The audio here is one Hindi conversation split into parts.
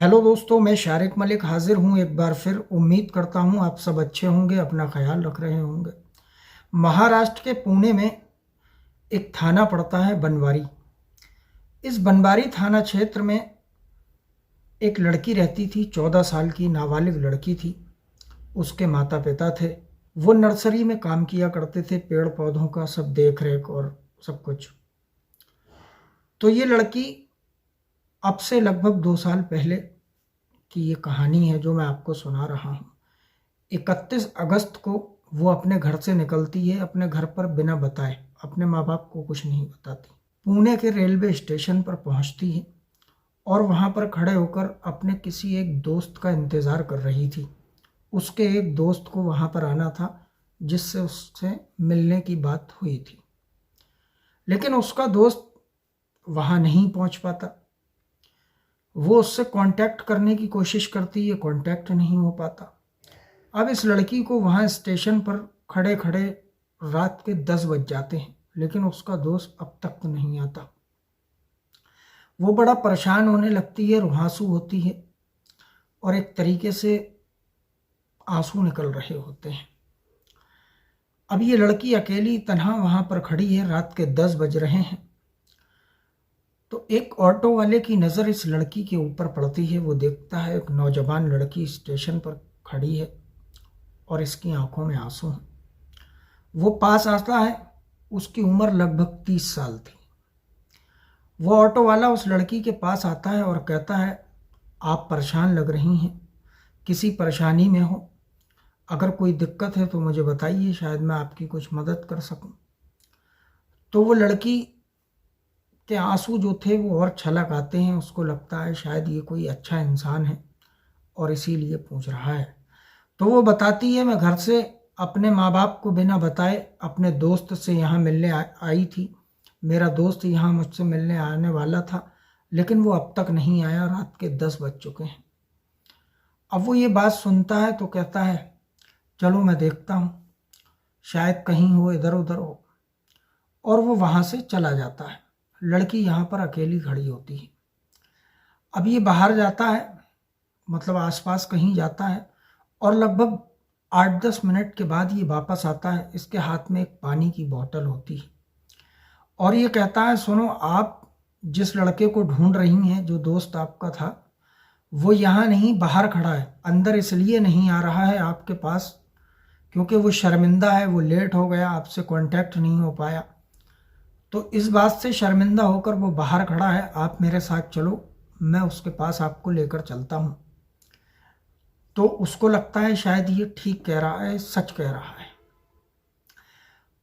हेलो दोस्तों, मैं शारिक मलिक हाजिर हूँ एक बार फिर। उम्मीद करता हूँ आप सब अच्छे होंगे, अपना ख्याल रख रहे होंगे। महाराष्ट्र के पुणे में एक थाना पड़ता है बनवारी। इस बनवारी थाना क्षेत्र में एक लड़की रहती थी, 14 साल की नाबालिग लड़की थी। उसके माता पिता थे। वो नर्सरी में काम किया करते थे, पेड़ पौधों का सब देख रेख और सब कुछ। तो ये लड़की अब से लगभग 2 साल पहले की ये कहानी है जो मैं आपको सुना रहा हूँ। 31 अगस्त को वो अपने घर से निकलती है, अपने घर पर बिना बताए, अपने माँ बाप को कुछ नहीं बताती। पुणे के रेलवे स्टेशन पर पहुंचती है और वहां पर खड़े होकर अपने किसी एक दोस्त का इंतज़ार कर रही थी। उसके एक दोस्त को वहां पर आना था जिससे उससे मिलने की बात हुई थी, लेकिन उसका दोस्त वहां नहीं पहुंच पाता। वो उससे कांटेक्ट करने की कोशिश करती है, कांटेक्ट नहीं हो पाता। अब इस लड़की को वहाँ स्टेशन पर खड़े खड़े रात के 10 बज जाते हैं, लेकिन उसका दोस्त अब तक तो नहीं आता। वो बड़ा परेशान होने लगती है, रुहासू होती है और एक तरीके से आंसू निकल रहे होते हैं। अब ये लड़की अकेली तन्हा वहाँ पर खड़ी है, रात के 10 बज रहे हैं। तो एक ऑटो वाले की नज़र इस लड़की के ऊपर पड़ती है। वो देखता है एक नौजवान लड़की स्टेशन पर खड़ी है और इसकी आंखों में आंसू हैं। वो पास आता है। उसकी उम्र लगभग 30 साल थी। वो ऑटो वाला उस लड़की के पास आता है और कहता है, आप परेशान लग रही हैं, किसी परेशानी में हो, अगर कोई दिक्कत है तो मुझे बताइए, शायद मैं आपकी कुछ मदद कर सकूं। तो वो लड़की के आंसू जो थे वो और छलक आते हैं। उसको लगता है शायद ये कोई अच्छा इंसान है और इसीलिए पूछ रहा है। तो वो बताती है, मैं घर से अपने माँ बाप को बिना बताए अपने दोस्त से यहाँ मिलने आई थी। मेरा दोस्त यहाँ मुझसे मिलने आने वाला था, लेकिन वो अब तक नहीं आया। रात के 10 बज चुके हैं। अब वो ये बात सुनता है तो कहता है, चलो मैं देखता हूँ, शायद कहीं हो, इधर उधर हो। और वो वहाँ से चला जाता है। लड़की यहाँ पर अकेली खड़ी होती है। अब ये बाहर जाता है, मतलब आसपास कहीं जाता है, और लगभग 8-10 मिनट के बाद ये वापस आता है। इसके हाथ में एक पानी की बोतल होती है और ये कहता है, सुनो, आप जिस लड़के को ढूंढ रही हैं, जो दोस्त आपका था, वो यहाँ नहीं, बाहर खड़ा है। अंदर इसलिए नहीं आ रहा है आपके पास क्योंकि वो शर्मिंदा है, वो लेट हो गया, आपसे कांटेक्ट नहीं हो पाया। तो इस बात से शर्मिंदा होकर वो बाहर खड़ा है। आप मेरे साथ चलो, मैं उसके पास आपको लेकर चलता हूँ। तो उसको लगता है शायद ये ठीक कह रहा है, सच कह रहा है।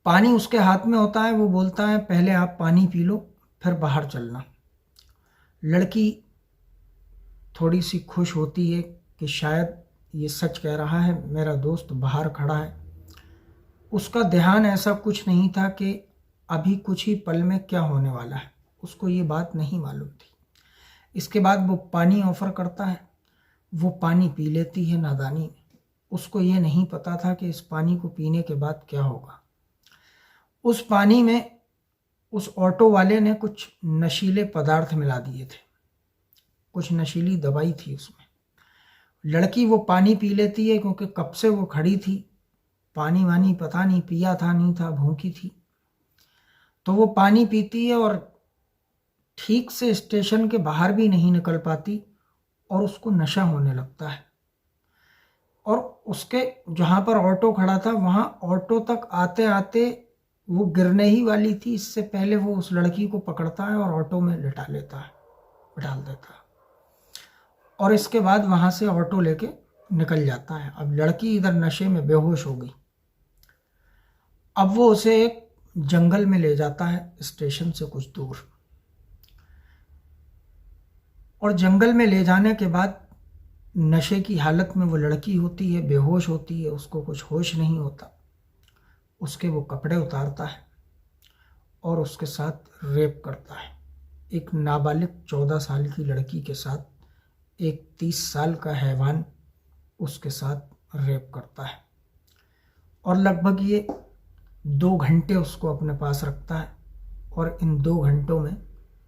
पानी उसके हाथ में होता है। वो बोलता है, पहले आप पानी पी लो, फिर बाहर चलना। लड़की थोड़ी सी खुश होती है कि शायद ये सच कह रहा है, मेरा दोस्त बाहर खड़ा है। उसका ध्यान ऐसा कुछ नहीं था कि अभी कुछ ही पल में क्या होने वाला है, उसको ये बात नहीं मालूम थी। इसके बाद वो पानी ऑफर करता है। वो पानी पी लेती है नादानी में। उसको ये नहीं पता था कि इस पानी को पीने के बाद क्या होगा। उस पानी में उस ऑटो वाले ने कुछ नशीले पदार्थ मिला दिए थे, कुछ नशीली दवाई थी उसमें। लड़की वो पानी पी लेती है क्योंकि कब से वो खड़ी थी, पानी वानी पता नहीं पिया था नहीं था, भूखी थी। तो वो पानी पीती है और ठीक से स्टेशन के बाहर भी नहीं निकल पाती और उसको नशा होने लगता है। और उसके जहाँ पर ऑटो खड़ा था, वहाँ ऑटो तक आते आते वो गिरने ही वाली थी। इससे पहले वो उस लड़की को पकड़ता है और ऑटो में लिटा लेता है, डाल देता है, और इसके बाद वहाँ से ऑटो लेके निकल जाता है। अब लड़की इधर नशे में बेहोश हो गई। अब वो उसे एक जंगल में ले जाता है, स्टेशन से कुछ दूर। और जंगल में ले जाने के बाद नशे की हालत में वो लड़की होती है, बेहोश होती है, उसको कुछ होश नहीं होता। उसके वो कपड़े उतारता है और उसके साथ रेप करता है। एक नाबालिग 14 साल की लड़की के साथ एक 30 साल का हैवान उसके साथ रेप करता है और लगभग ये 2 घंटे उसको अपने पास रखता है और इन 2 घंटों में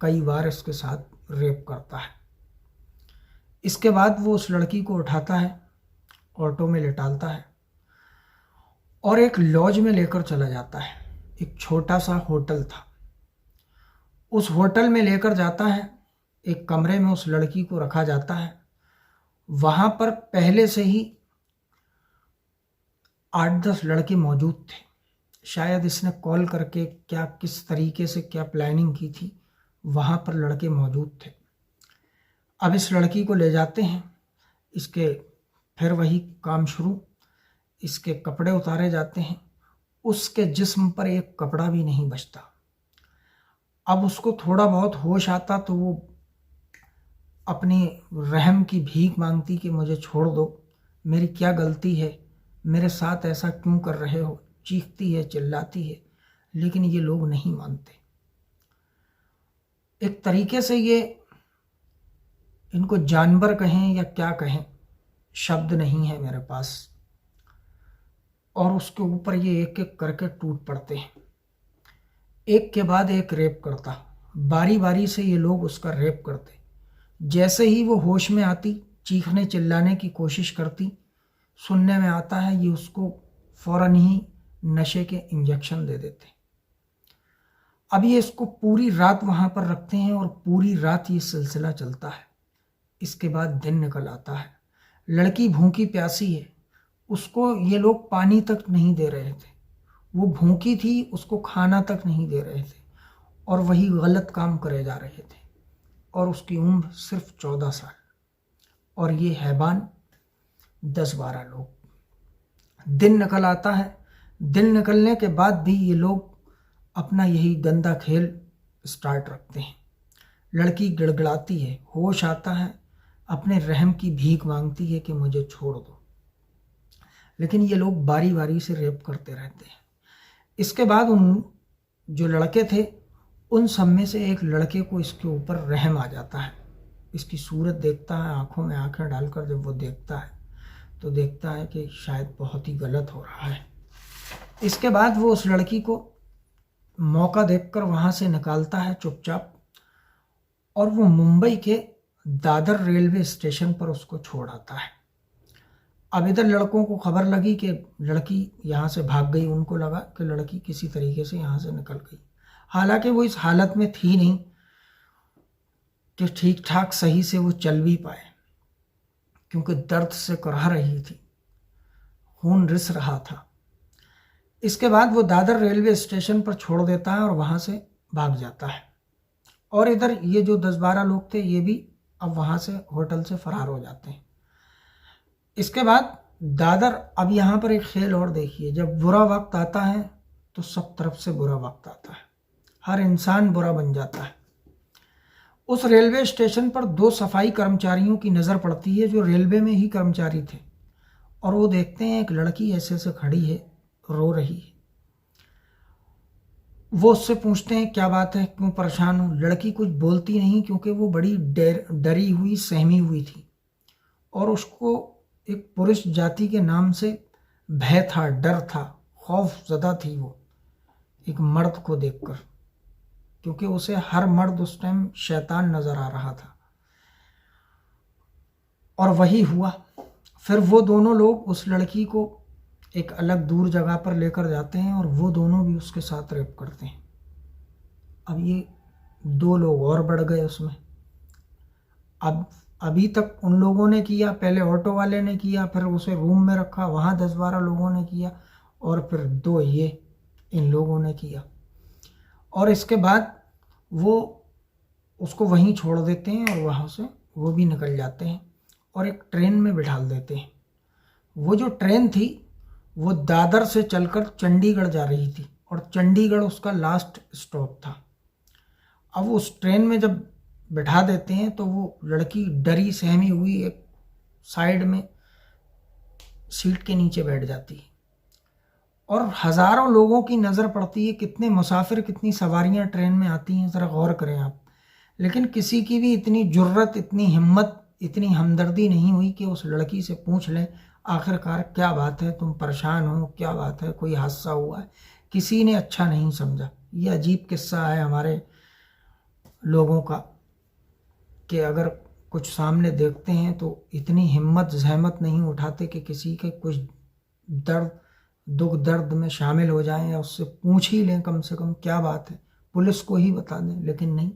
कई बार इसके साथ रेप करता है। इसके बाद वो उस लड़की को उठाता है, ऑटो में लेटालता है और एक लॉज में लेकर चला जाता है। एक छोटा सा होटल था, उस होटल में लेकर जाता है। एक कमरे में उस लड़की को रखा जाता है। वहाँ पर पहले से ही 8-10 लड़के मौजूद थे। शायद इसने कॉल करके क्या किस तरीके से क्या प्लानिंग की थी, वहाँ पर लड़के मौजूद थे। अब इस लड़की को ले जाते हैं। इसके फिर वही काम शुरू, इसके कपड़े उतारे जाते हैं। उसके जिस्म पर एक कपड़ा भी नहीं बचता। अब उसको थोड़ा बहुत होश आता तो वो अपनी रहम की भीख मांगती कि मुझे छोड़ दो, मेरी क्या गलती है, मेरे साथ ऐसा क्यों कर रहे हो। चीखती है, चिल्लाती है, लेकिन ये लोग नहीं मानते। एक तरीके से ये, इनको जानवर कहें या क्या कहें, शब्द नहीं है मेरे पास। और उसके ऊपर ये एक एक करके टूट पड़ते हैं। एक के बाद एक रेप करता, बारी बारी से ये लोग उसका रेप करते। जैसे ही वो होश में आती, चीखने चिल्लाने की कोशिश करती, सुनने में आता है ये उसको फौरन ही नशे के इंजेक्शन दे देते। अब ये इसको पूरी रात वहाँ पर रखते हैं और पूरी रात ये सिलसिला चलता है। इसके बाद दिन निकल आता है। लड़की भूखी प्यासी है, उसको ये लोग पानी तक नहीं दे रहे थे। वो भूखी थी, उसको खाना तक नहीं दे रहे थे और वही गलत काम करे जा रहे थे। और उसकी उम्र सिर्फ 14 साल और ये हैवान 10-12 लोग। दिन निकल आता है। दिन निकलने के बाद भी ये लोग अपना यही गंदा खेल स्टार्ट रखते हैं। लड़की गिड़गिड़ाती है, होश आता है, अपने रहम की भीख मांगती है कि मुझे छोड़ दो, लेकिन ये लोग बारी बारी से रेप करते रहते हैं। इसके बाद उन जो लड़के थे, उन सब में से एक लड़के को इसके ऊपर रहम आ जाता है। इसकी सूरत देखता है, आंखों में आंखें डालकर जब वो देखता है तो देखता है कि शायद बहुत ही गलत हो रहा है। इसके बाद वो उस लड़की को मौका देखकर वहाँ से निकालता है चुपचाप और वो मुंबई के दादर रेलवे स्टेशन पर उसको छोड़ आता है। अब इधर लड़कों को खबर लगी कि लड़की यहाँ से भाग गई। उनको लगा कि लड़की किसी तरीके से यहाँ से निकल गई, हालांकि वो इस हालत में थी नहीं कि ठीक ठाक सही से वो चल भी पाए, क्योंकि दर्द से कराह रही थी, खून रिस रहा था। इसके बाद वो दादर रेलवे स्टेशन पर छोड़ देता है और वहाँ से भाग जाता है। और इधर ये जो 10-12 लोग थे ये भी अब वहाँ से होटल से फरार हो जाते हैं। इसके बाद दादर, अब यहाँ पर एक खेल और देखिए, जब बुरा वक्त आता है तो सब तरफ से बुरा वक्त आता है, हर इंसान बुरा बन जाता है। उस रेलवे स्टेशन पर 2 सफाई कर्मचारियों की नज़र पड़ती है जो रेलवे में ही कर्मचारी थे, और वो देखते हैं एक लड़की ऐसे से खड़ी है, रो रही है। वो उससे पूछते हैं क्या बात है, क्यों परेशान हो। लड़की कुछ बोलती नहीं, क्योंकि वो बड़ी डरी हुई, सहमी हुई थी और उसको एक पुरुष जाति के नाम से भय था, डर था, खौफ ज़दा थी वो एक मर्द को देखकर, क्योंकि उसे हर मर्द उस टाइम शैतान नज़र आ रहा था। और वही हुआ। फिर वो दोनों लोग उस लड़की को एक अलग दूर जगह पर लेकर जाते हैं और वो दोनों भी उसके साथ रेप करते हैं। अब ये 2 लोग और बढ़ गए उसमें। अब अभी तक उन लोगों ने किया, पहले ऑटो वाले ने किया, फिर उसे रूम में रखा, वहाँ 10-12 लोगों ने किया, और फिर 2 ये इन लोगों ने किया। और इसके बाद वो उसको वहीं छोड़ देते हैं और वहाँ से वो भी निकल जाते हैं और एक ट्रेन में बिठाल देते हैं। वो जो ट्रेन थी वो दादर से चलकर चंडीगढ़ जा रही थी और चंडीगढ़ उसका लास्ट स्टॉप था। अब उस ट्रेन में जब बैठा देते हैं तो वो लड़की डरी सहमी हुई एक साइड में सीट के नीचे बैठ जाती है और हज़ारों लोगों की नज़र पड़ती है। कितने मुसाफिर, कितनी सवारियां ट्रेन में आती हैं, ज़रा गौर करें आप। लेकिन किसी की भी इतनी जुर्रत, इतनी हिम्मत, इतनी हमदर्दी नहीं हुई कि उस लड़की से पूछ लें आखिरकार क्या बात है, तुम परेशान हो, क्या बात है, कोई हादसा हुआ है। किसी ने अच्छा नहीं समझा। ये अजीब किस्सा है हमारे लोगों का कि अगर कुछ सामने देखते हैं तो इतनी हिम्मत जहमत नहीं उठाते कि किसी के कुछ दुख दर्द में शामिल हो जाएं या उससे पूछ ही लें कम से कम क्या बात है, पुलिस को ही बता दें, लेकिन नहीं।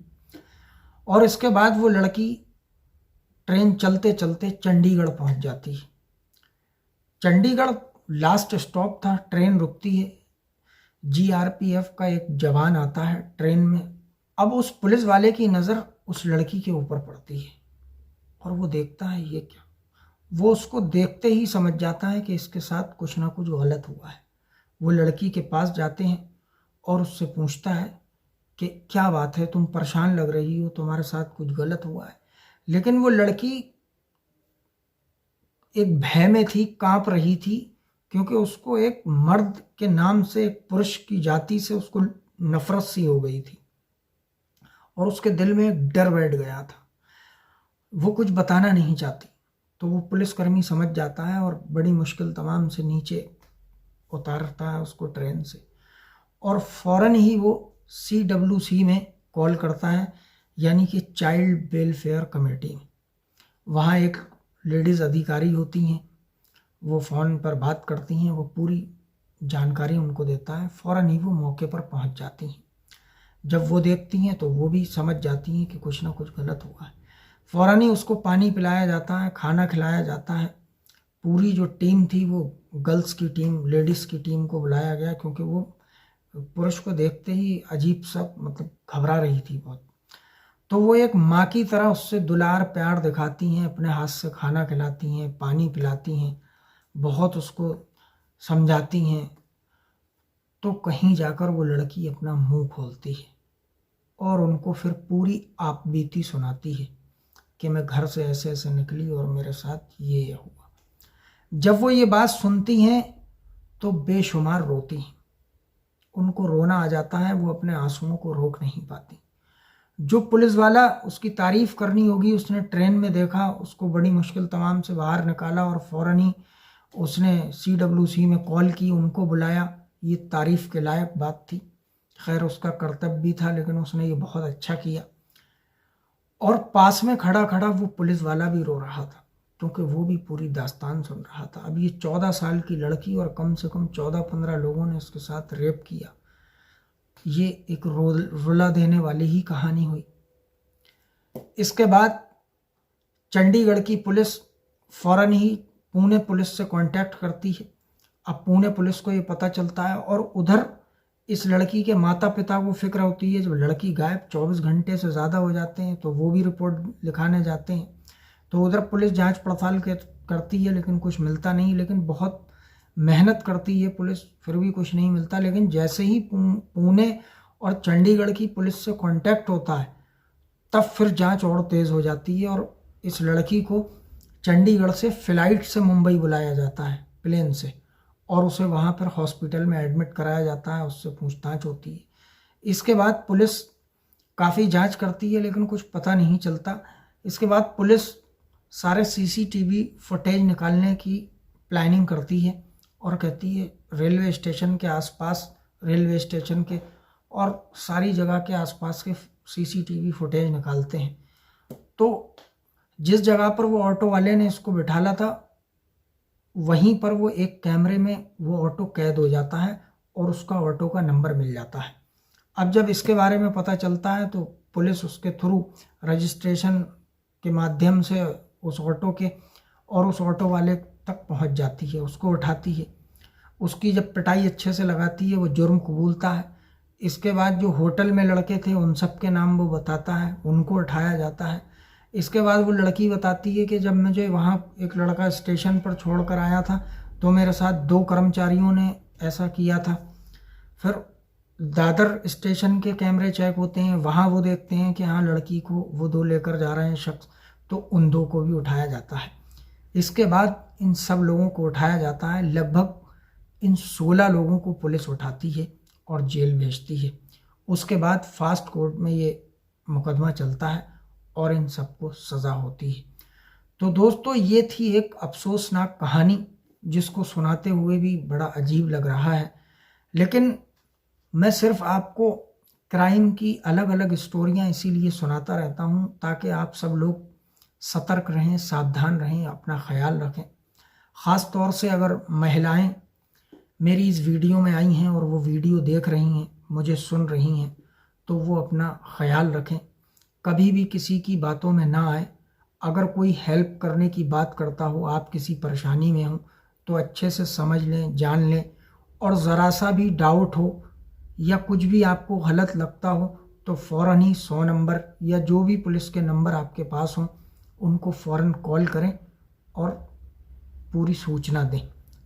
और इसके बाद वो लड़की ट्रेन चलते चलते चंडीगढ़ पहुंच जाती है। चंडीगढ़ लास्ट स्टॉप था, ट्रेन रुकती है, जीआरपीएफ का एक जवान आता है ट्रेन में। अब उस पुलिस वाले की नज़र उस लड़की के ऊपर पड़ती है और वो देखता है ये क्या। वो उसको देखते ही समझ जाता है कि इसके साथ कुछ ना कुछ गलत हुआ है। वो लड़की के पास जाते हैं और उससे पूछता है कि क्या बात है, तुम परेशान लग रही हो, तुम्हारे साथ कुछ गलत हुआ है। लेकिन वो लड़की एक भय में थी, कांप रही थी, क्योंकि उसको एक मर्द के नाम से, एक पुरुष की जाति से उसको नफरत सी हो गई थी और उसके दिल में एक डर बैठ गया था। वो कुछ बताना नहीं चाहती। तो वो पुलिसकर्मी समझ जाता है और बड़ी मुश्किल तमाम से नीचे उतारता है उसको ट्रेन से, और फ़ौरन ही वो CWC में कॉल करता है, यानी कि चाइल्ड वेलफेयर कमेटी में। वहाँ एक लेडीज़ अधिकारी होती हैं, वो फ़ोन पर बात करती हैं, वो पूरी जानकारी उनको देता है। फ़ौरन ही वो मौके पर पहुँच जाती हैं। जब वो देखती हैं तो वो भी समझ जाती हैं कि कुछ ना कुछ गलत हुआ है। फ़ौरन ही उसको पानी पिलाया जाता है, खाना खिलाया जाता है। पूरी जो टीम थी वो गर्ल्स की टीम, लेडीज़ की टीम को बुलाया गया, क्योंकि वो पुरुष को देखते ही अजीब सा मतलब घबरा रही थी बहुत। तो वो एक माँ की तरह उससे दुलार प्यार दिखाती हैं, अपने हाथ से खाना खिलाती हैं, पानी पिलाती हैं, बहुत उसको समझाती हैं। तो कहीं जाकर वो लड़की अपना मुंह खोलती है और उनको फिर पूरी आप बीती सुनाती है कि मैं घर से ऐसे ऐसे निकली और मेरे साथ ये हुआ। जब वो ये बात सुनती हैं तो बेशुमार रोती हैं, उनको रोना आ जाता है, वो अपने आंसुओं को रोक नहीं पाती। जो पुलिस वाला उसकी तारीफ करनी होगी, उसने ट्रेन में देखा, उसको बड़ी मुश्किल तमाम से बाहर निकाला और फ़ौरन ही उसने CWC में कॉल की, उनको बुलाया। ये तारीफ के लायक बात थी। खैर उसका कर्तव्य भी था, लेकिन उसने ये बहुत अच्छा किया। और पास में खड़ा खड़ा वो पुलिस वाला भी रो रहा था, क्योंकि वो भी पूरी दास्तान सुन रहा था। अब ये 14 साल की लड़की और कम से कम 14-15 लोगों ने उसके साथ रेप किया। ये एक रुला देने वाली ही कहानी हुई। इसके बाद चंडीगढ़ की पुलिस फ़ौरन ही पुणे पुलिस से कांटेक्ट करती है। अब पुणे पुलिस को ये पता चलता है और उधर इस लड़की के माता पिता को फिक्र होती है। जब लड़की गायब 24 घंटे से ज़्यादा हो जाते हैं तो वो भी रिपोर्ट लिखाने जाते हैं। तो उधर पुलिस जांच पड़ताल करती है, लेकिन कुछ मिलता नहीं। लेकिन बहुत मेहनत करती है पुलिस, फिर भी कुछ नहीं मिलता। लेकिन जैसे ही पुणे और चंडीगढ़ की पुलिस से कांटेक्ट होता है, तब फिर जांच और तेज़ हो जाती है और इस लड़की को चंडीगढ़ से फ़्लाइट से मुंबई बुलाया जाता है, प्लेन से, और उसे वहाँ पर हॉस्पिटल में एडमिट कराया जाता है, उससे पूछताछ होती है। इसके बाद पुलिस काफ़ी जांच करती है, लेकिन कुछ पता नहीं चलता। इसके बाद पुलिस सारे CCTV फुटेज निकालने की प्लानिंग करती है और कहती है रेलवे स्टेशन के आसपास, रेलवे स्टेशन के और सारी जगह के आसपास के CCTV फुटेज निकालते हैं। तो जिस जगह पर वो ऑटो वाले ने इसको बिठाला था, वहीं पर वो एक कैमरे में वो ऑटो कैद हो जाता है और उसका ऑटो का नंबर मिल जाता है। अब जब इसके बारे में पता चलता है तो पुलिस उसके थ्रू रजिस्ट्रेशन के माध्यम से उस ऑटो के और उस ऑटो वाले तक पहुंच जाती है, उसको उठाती है। उसकी जब पिटाई अच्छे से लगाती है, वो जुर्म कबूलता है। इसके बाद जो होटल में लड़के थे उन सब के नाम वो बताता है, उनको उठाया जाता है। इसके बाद वो लड़की बताती है कि जब मुझे वहाँ एक लड़का स्टेशन पर छोड़ कर आया था तो मेरे साथ 2 कर्मचारियों ने ऐसा किया था। फिर दादर स्टेशन के कैमरे चेक होते हैं, वहाँ वो देखते हैं कि हाँ लड़की को वो 2 लेकर जा रहे हैं शख्स, तो उन 2 को भी उठाया जाता है। इसके बाद इन सब लोगों को उठाया जाता है। लगभग इन 16 लोगों को पुलिस उठाती है और जेल भेजती है। उसके बाद फास्ट कोर्ट में ये मुकदमा चलता है और इन सबको सज़ा होती है। तो दोस्तों ये थी एक अफसोसनाक कहानी, जिसको सुनाते हुए भी बड़ा अजीब लग रहा है। लेकिन मैं सिर्फ आपको क्राइम की अलग अलग स्टोरियां इसीलिए सुनाता रहता हूं ताकि आप सब लोग सतर्क रहें, सावधान रहें, अपना ख्याल रखें। ख़ास तौर से अगर महिलाएं मेरी इस वीडियो में आई हैं और वो वीडियो देख रही हैं, मुझे सुन रही हैं, तो वो अपना ख्याल रखें, कभी भी किसी की बातों में ना आए। अगर कोई हेल्प करने की बात करता हो, आप किसी परेशानी में हो, तो अच्छे से समझ लें, जान लें, और ज़रा सा भी डाउट हो या कुछ भी आपको गलत लगता हो तो फ़ौरन ही 100 नंबर या जो भी पुलिस के नंबर आपके पास हों उनको फ़ौरन कॉल करें और पूरी सूचना दें,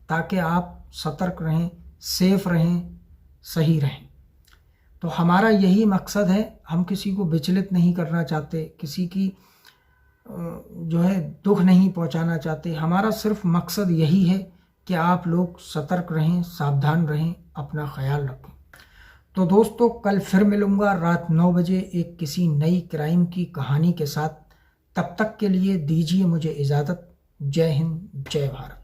ताकि आप सतर्क रहें, सेफ रहें, सही रहें। तो हमारा यही मकसद है, हम किसी को विचलित नहीं करना चाहते, किसी की जो है दुख नहीं पहुंचाना चाहते। हमारा सिर्फ मकसद यही है कि आप लोग सतर्क रहें, सावधान रहें, अपना ख्याल रखें। तो दोस्तों, कल फिर मिलूंगा रात 9 बजे एक किसी नई क्राइम की कहानी के साथ। तब तक के लिए दीजिए मुझे इजाज़त। जय हिंद, जय भारत।